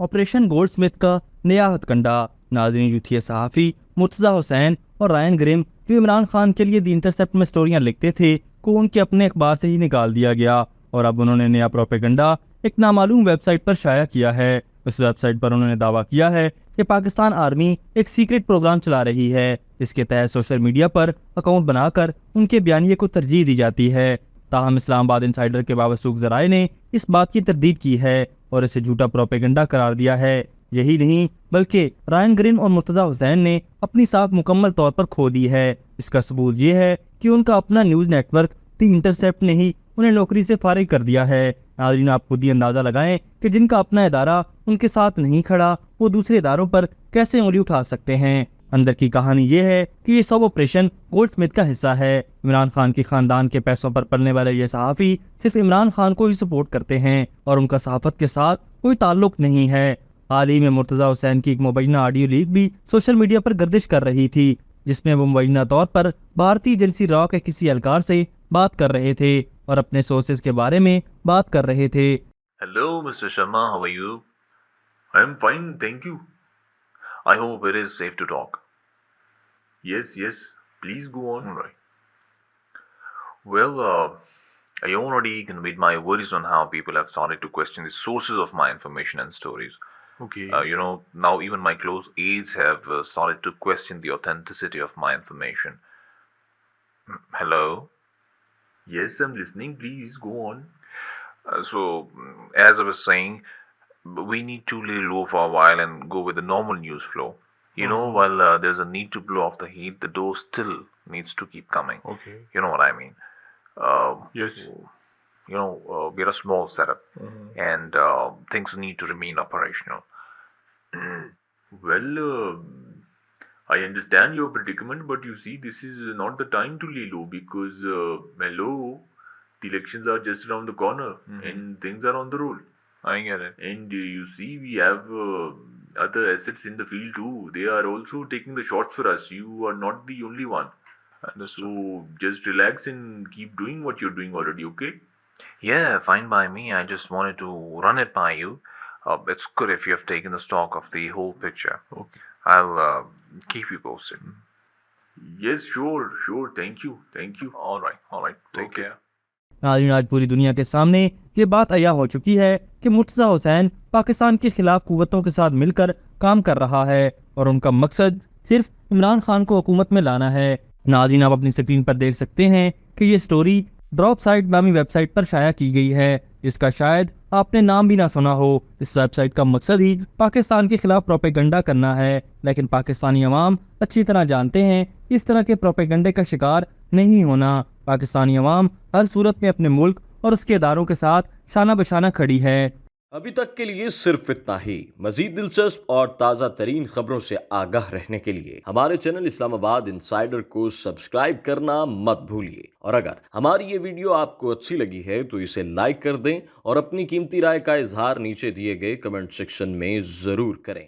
Operation Goldsmith का नया हथकंडा। नाज़रीन, यूथी सहाफ़ी मुर्तज़ा हुसैन और रायन ग्रिम जो इमरान खान के लिए दी इंटरसेप्ट में स्टोरियां लिखते थे को उनके अपने अखबार से ही निकाल दिया गया और अब उन्होंने नया प्रोपेगेंडा एक नामालूम वेबसाइट पर शाया किया है। उस वेबसाइट पर उन्होंने दावा किया है कि पाकिस्तान आर्मी एक सीक्रेट प्रोग्राम चला रही है। इसके तहत सोशल मीडिया पर अकाउंट बनाकर उनके बयानिए को तरजीह दी जाती है। ताहम इस्लामाबाद इंसाइडर के बावसूख ज़राए ने इस बात की तरदीद की है और इसे झूठा प्रोपेगेंडा करार दिया है। यही नहीं बल्कि रायन ग्रिन और मुर्तज़ा हुसैन ने अपनी साख मुकम्मल तौर पर खो दी है। इसका सबूत ये है कि उनका अपना न्यूज़ नेटवर्क दी इंटरसेप्ट ने ही उन्हें नौकरी से फारिग कर दिया है। नाज़रीन, आप खुद ही अंदाज़ा लगाएं कि जिनका अपना इदारा उनके साथ नहीं खड़ा वो दूसरे इदारों पर कैसे उंगली उठा सकते हैं। अंदर की कहानी ये है कि ये सब ऑपरेशन गोल्डस्मिथ का हिस्सा है। इमरान खान के खानदान के पैसों पर पलने वाले ये सहाफ़ी सिर्फ इमरान खान को ही सपोर्ट करते हैं और उनका सहाफ़त के साथ कोई ताल्लुक नहीं है। हाल ही में मुर्तज़ा हुसैन की एक मुबैना ऑडियो लीक भी सोशल मीडिया पर गर्दिश कर रही थी, जिसमें वो मुबैना तौर पर भारतीय एजेंसी रॉ के किसी एहलकार से बात कर रहे थे और अपने सोर्सेज के बारे में बात कर रहे थे। Hello, Mr. Sharma, how are you? I'm fine, thank you. I hope it is safe to talk. Yes, please go on. All right. Well, I already conveyed my worries on how people have started to question the sources of my information and stories. Okay. Now even my close aides have started to question the authenticity of my information. Hello? Yes, I'm listening. Please go on. As I was saying, we need to lay low for a while and go with the normal news flow. While there's a need to blow off the heat, the dough still needs to keep coming. Okay. You know what I mean? Yes. We're a small setup, and things need to remain operational. Well, I understand your predicament, but you see, this is not the time to lay low because, hello, the elections are just around the corner and things are on the roll. I get it. And you see, we have other assets in the field too. They are also taking the shots for us. You are not the only one. So just relax and keep doing what you're doing already, okay? Yeah, fine by me. I just wanted to run it by you. It's good if you have taken the stock of the whole picture. Okay. I'll keep you posted. Yes, sure. Thank you. All right. Take care. नाज़रीन, आज पूरी दुनिया के सामने ये बात अया हो चुकी है कि मुर्तज़ा हुसैन पाकिस्तान के खिलाफ कुव्वतों के साथ मिलकर काम कर रहा है और उनका मकसद सिर्फ इमरान खान को हुकूमत में लाना है। नाज़रीन, आप अपनी स्क्रीन पर देख सकते हैं कि ये स्टोरी ड्रॉप साइट नामी वेबसाइट पर शाया की गई है, जिसका शायद आपने नाम भी ना सुना हो। इस वेबसाइट का मकसद ही पाकिस्तान के खिलाफ प्रोपेगेंडा करना है, लेकिन पाकिस्तानी अवाम अच्छी तरह जानते हैं इस तरह के प्रोपेगेंडे का शिकार नहीं होना। पाकिस्तानी अवाम हर सूरत में अपने मुल्क और उसके इदारों के साथ शाना बशाना खड़ी है। अभी तक के लिए सिर्फ इतना ही। मजीद दिलचस्प और ताज़ा तरीन खबरों से आगाह रहने के लिए हमारे चैनल इस्लामाबाद इंसाइडर को सब्सक्राइब करना मत भूलिए। और अगर हमारी ये वीडियो आपको अच्छी लगी है तो इसे लाइक कर दें और अपनी कीमती राय का इजहार नीचे दिए गए कमेंट सेक्शन में ज़रूर करें।